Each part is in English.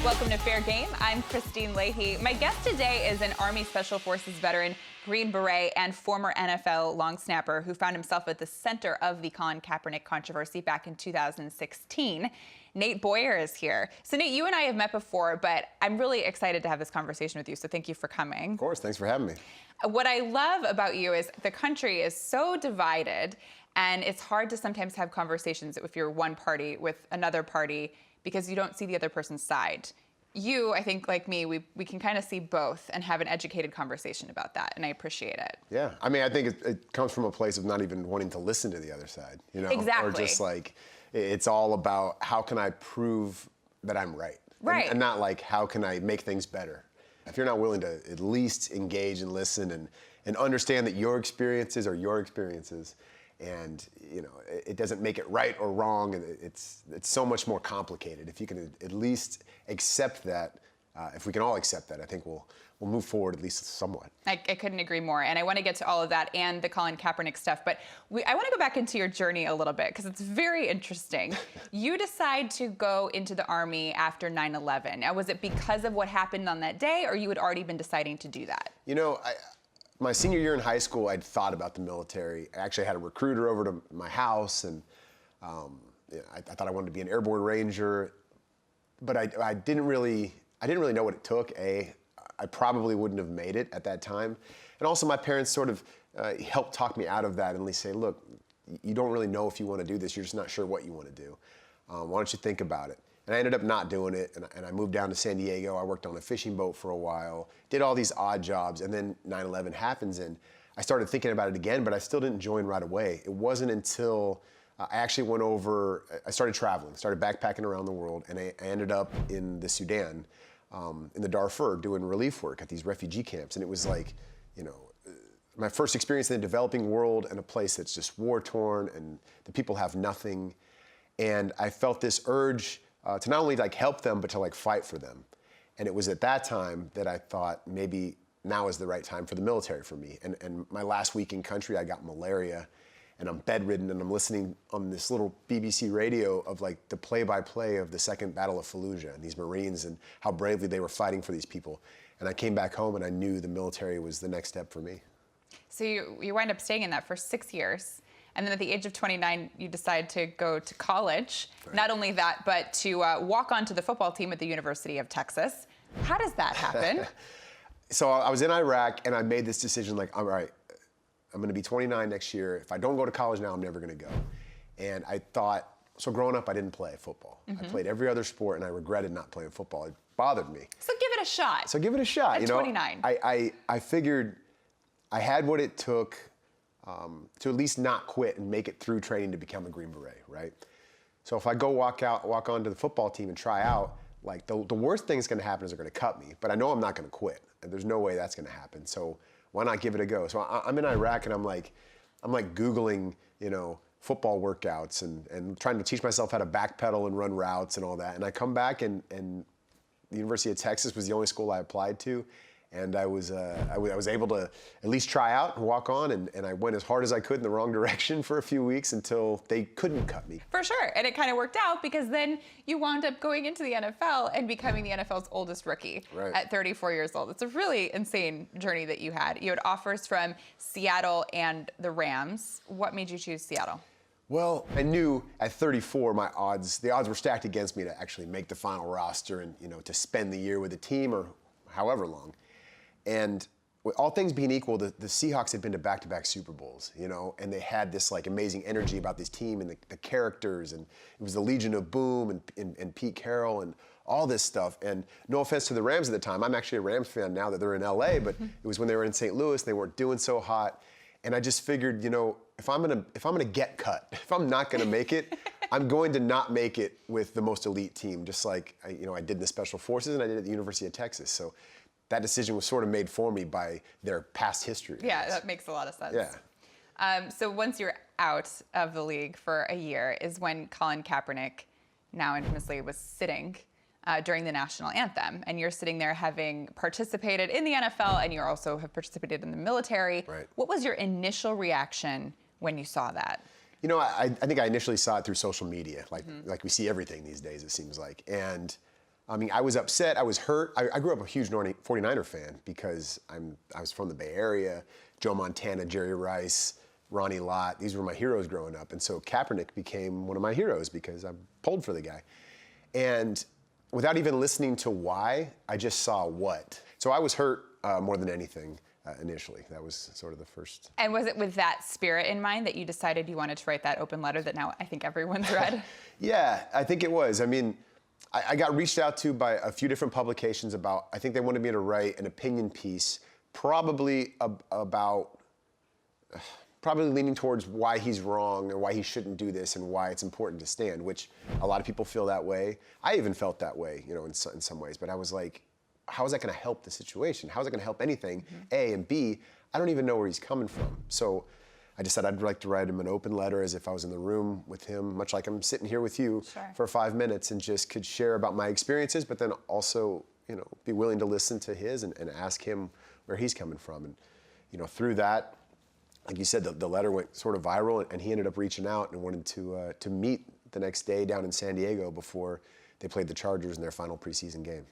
Welcome to Fair Game. I'm Kristine Leahy. My guest today is an Army Special Forces veteran, Green Beret, and former NFL long snapper who found himself at the center of the Colin Kaepernick controversy back in 2016. Nate Boyer is here. So Nate, you and I have met before, but I'm really excited to have this conversation with you, so thank you for coming. Of course, thanks for having me. What I love about you is the country is so divided, and it's hard to sometimes have conversations if you're one party with another party because you don't see the other person's side. You, I think, like me, we can kind of see both and have an educated conversation about that, and I appreciate it. Yeah, I mean, I think it comes from a place of not even wanting to listen to the other side, you know? Exactly. Or just like, it's all about how can I prove that I'm right? Right. And not like, how can I make things better? If you're not willing to at least engage and listen and understand that your experiences are your experiences, and you know, it doesn't make it right or wrong, and it's so much more complicated. If you can at least accept that, if we can all accept that, I think we'll move forward at least somewhat. I couldn't agree more, and I want to get to all of that and the Colin Kaepernick stuff, but I want to go back into your journey a little bit because it's very interesting. You decide to go into the Army after 9/11. Now, was it because of what happened on that day, or you had already been deciding to do that? You know, my senior year in high school, I'd thought about the military. I actually had a recruiter over to my house, and I thought I wanted to be an airborne ranger, but I didn't really know what it took. I probably wouldn't have made it at that time, and also my parents sort of helped talk me out of that and at least say, look, you don't really know if you want to do this. You're just not sure what you want to do. Why don't you think about it? And I ended up not doing it, and I moved down to San Diego. I worked on a fishing boat for a while, did all these odd jobs, and then 9/11 happens, and I started thinking about it again, but I still didn't join right away. It wasn't until I actually went over, I started traveling, started backpacking around the world, and I ended up in the Sudan, in the Darfur, doing relief work at these refugee camps, and it was like, you know, my first experience in the developing world in a place that's just war-torn, and the people have nothing, and I felt this urge to not only like help them, but to like fight for them. And it was at that time that I thought maybe now is the right time for the military for me. And my last week in country, I got malaria, and I'm bedridden, and I'm listening on this little BBC radio of like the play-by-play of the Second Battle of Fallujah and these Marines and how bravely they were fighting for these people. And I came back home and I knew the military was the next step for me. So you wind up staying in that for 6 years. And then at the age of 29, you decide to go to college. Right. Not only that, but to walk onto the football team at the University of Texas. How does that happen? So I was in Iraq, and I made this decision like, all right, I'm going to be 29 next year. If I don't go to college now, I'm never going to go. And I thought, so growing up, I didn't play football. Mm-hmm. I played every other sport, and I regretted not playing football. It bothered me. So give it a shot. At 29. I figured I had what it took to at least not quit and make it through training to become a Green Beret, right? So if I go walk onto the football team and try out, like the worst thing that's going to happen is they're going to cut me, but I know I'm not going to quit. And there's no way that's going to happen. So why not give it a go? So I'm in Iraq, and I'm like Googling, you know, football workouts and trying to teach myself how to backpedal and run routes and all that. And I come back, and the University of Texas was the only school I applied to. And I was able to at least try out and walk on, and I went as hard as I could in the wrong direction for a few weeks until they couldn't cut me. For sure, and it kind of worked out because then you wound up going into the NFL and becoming the NFL's oldest rookie at 34 years old. It's a really insane journey that you had. You had offers from Seattle and the Rams. What made you choose Seattle? Well, I knew at 34 the odds were stacked against me to actually make the final roster and, you know, to spend the year with the team or however long. And with all things being equal, the Seahawks had been to back-to-back Super Bowls, you know, and they had this like amazing energy about this team and the characters, and it was the Legion of Boom and Pete Carroll and all this stuff. And no offense to the Rams at the time, I'm actually a Rams fan now that they're in LA, but it was when they were in St. Louis, they weren't doing so hot. And I just figured, you know, if I'm gonna get cut, if I'm not gonna make it, I'm going to not make it with the most elite team, just like I did in the Special Forces and I did at the University of Texas. So that decision was sort of made for me by their past history. Yeah, that makes a lot of sense. Yeah. So once you're out of the league for a year is when Colin Kaepernick, now infamously, was sitting during the national anthem. And you're sitting there having participated in the NFL, and you also have participated in the military. Right. What was your initial reaction when you saw that? You know, I think I initially saw it through social media, like we see everything these days, it seems like. And I mean, I was upset, I was hurt. I grew up a huge 49er fan because I was from the Bay Area. Joe Montana, Jerry Rice, Ronnie Lott, these were my heroes growing up. And so Kaepernick became one of my heroes because I pulled for the guy. And without even listening to why, I just saw what. So I was hurt more than anything initially. That was sort of the first. And was it with that spirit in mind that you decided you wanted to write that open letter that now I think everyone's read? Yeah, I think it was. I mean, I got reached out to by a few different publications about, I think they wanted me to write an opinion piece, probably about, probably leaning towards why he's wrong and why he shouldn't do this and why it's important to stand, which a lot of people feel that way. I even felt that way, you know, in some ways, but I was like, how is that gonna help the situation? How is it gonna help anything? A, and B, I don't even know where he's coming from. So I just said I'd like to write him an open letter as if I was in the room with him, much like I'm sitting here with you for 5 minutes, and just could share about my experiences, but then also, you know, be willing to listen to his and ask him where he's coming from. And, you know, through that, like you said, the letter went sort of viral, and he ended up reaching out and wanted to meet the next day down in San Diego before they played the Chargers in their final preseason game.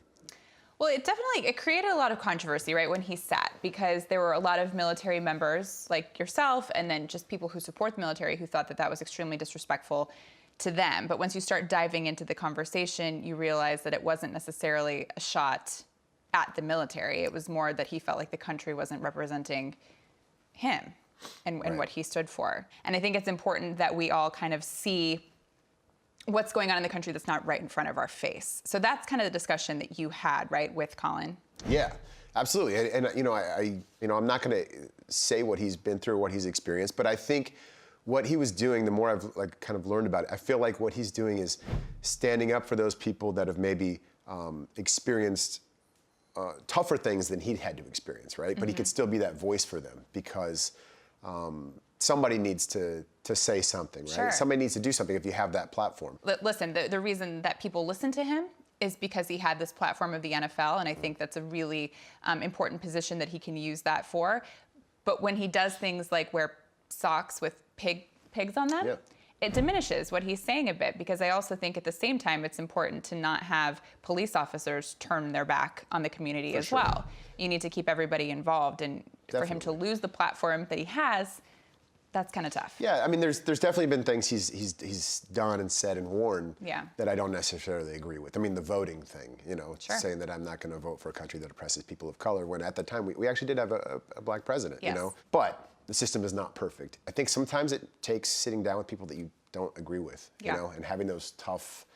Well, it created a lot of controversy, right, when he sat, because there were a lot of military members like yourself and then just people who support the military who thought that that was extremely disrespectful to them. But once you start diving into the conversation, you realize that it wasn't necessarily a shot at the military. It was more that he felt like the country wasn't representing him and what he stood for. And I think it's important that we all kind of see what's going on in the country that's not right in front of our face. So that's kind of the discussion that you had, right, with Colin? Yeah, absolutely. And you know, I'm not going to say what he's been through, what he's experienced, but I think what he was doing, the more I've kind of learned about it, I feel like what he's doing is standing up for those people that have maybe experienced tougher things than he'd had to experience, right? But he could still be that voice for them because somebody needs to say something, right? Sure. Somebody needs to do something if you have that platform. Listen, the reason that people listen to him is because he had this platform of the NFL, and I think that's a really important position that he can use that for. But when he does things like wear socks with pigs on them, it diminishes what he's saying a bit, because I also think at the same time it's important to not have police officers turn their back on the community as well. You need to keep everybody involved, and for him to lose the platform that he has, that's kind of tough. Yeah, I mean, there's definitely been things he's done and said and worn that I don't necessarily agree with. I mean, the voting thing, you know, saying that I'm not going to vote for a country that oppresses people of color, when at the time we actually did have a black president, you know. But the system is not perfect. I think sometimes it takes sitting down with people that you don't agree with, you know, and having those tough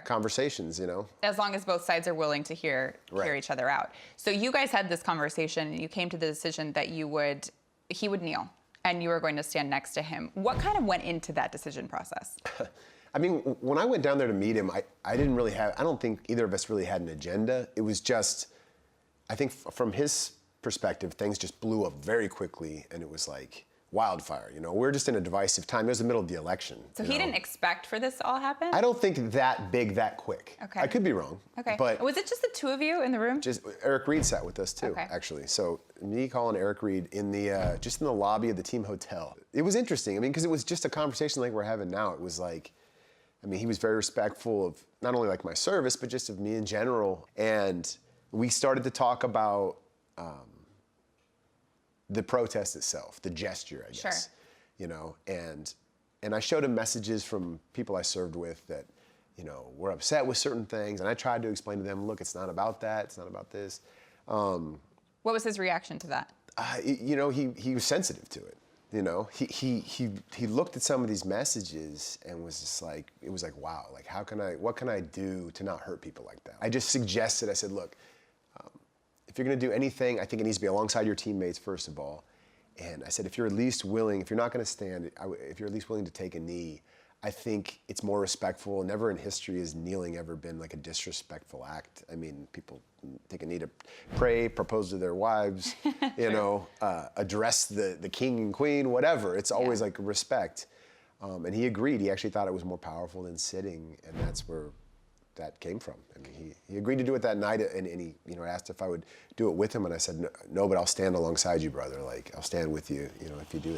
conversations, you know. As long as both sides are willing to hear each other out. So you guys had this conversation, and you came to the decision that he would kneel, and you were going to stand next to him. What kind of went into that decision process? I mean, when I went down there to meet him, I didn't really have, I don't think either of us really had an agenda. It was just, I think from his perspective, things just blew up very quickly, and it was like wildfire, you know. We're just in a divisive time. It was the middle of the election. So he didn't expect for this to all happen? I don't think that big, that quick. Okay. I could be wrong. Okay. But was it just the two of you in the room? Just Eric Reed sat with us too, actually. So me, Colin, Eric Reed in the just in the lobby of the team hotel. It was interesting. I mean, because it was just a conversation like we're having now. It was like, I mean, he was very respectful of not only like my service, but just of me in general. And we started to talk about the protest itself, the gesture, I guess, you know, and I showed him messages from people I served with that, you know, were upset with certain things, and I tried to explain to them, look, it's not about that, it's not about this. What was his reaction to that? You know, he was sensitive to it. You know, he looked at some of these messages and was just like, it was like, wow, like what can I do to not hurt people like that? I just suggested, I said, look, if you're going to do anything, I think it needs to be alongside your teammates, first of all. And I said, if you're at least willing, if you're not going to stand, if you're at least willing to take a knee, I think it's more respectful. Never in history has kneeling ever been like a disrespectful act. I mean, people take a knee to pray, propose to their wives, you know, address the king and queen, whatever. It's always like respect. And he agreed. He actually thought it was more powerful than sitting, and that's where that came from. I mean, he agreed to do it that night, and he, you know, asked if I would do it with him, and I said, no, but I'll stand alongside you, brother. Like, I'll stand with you, you know, if you do that.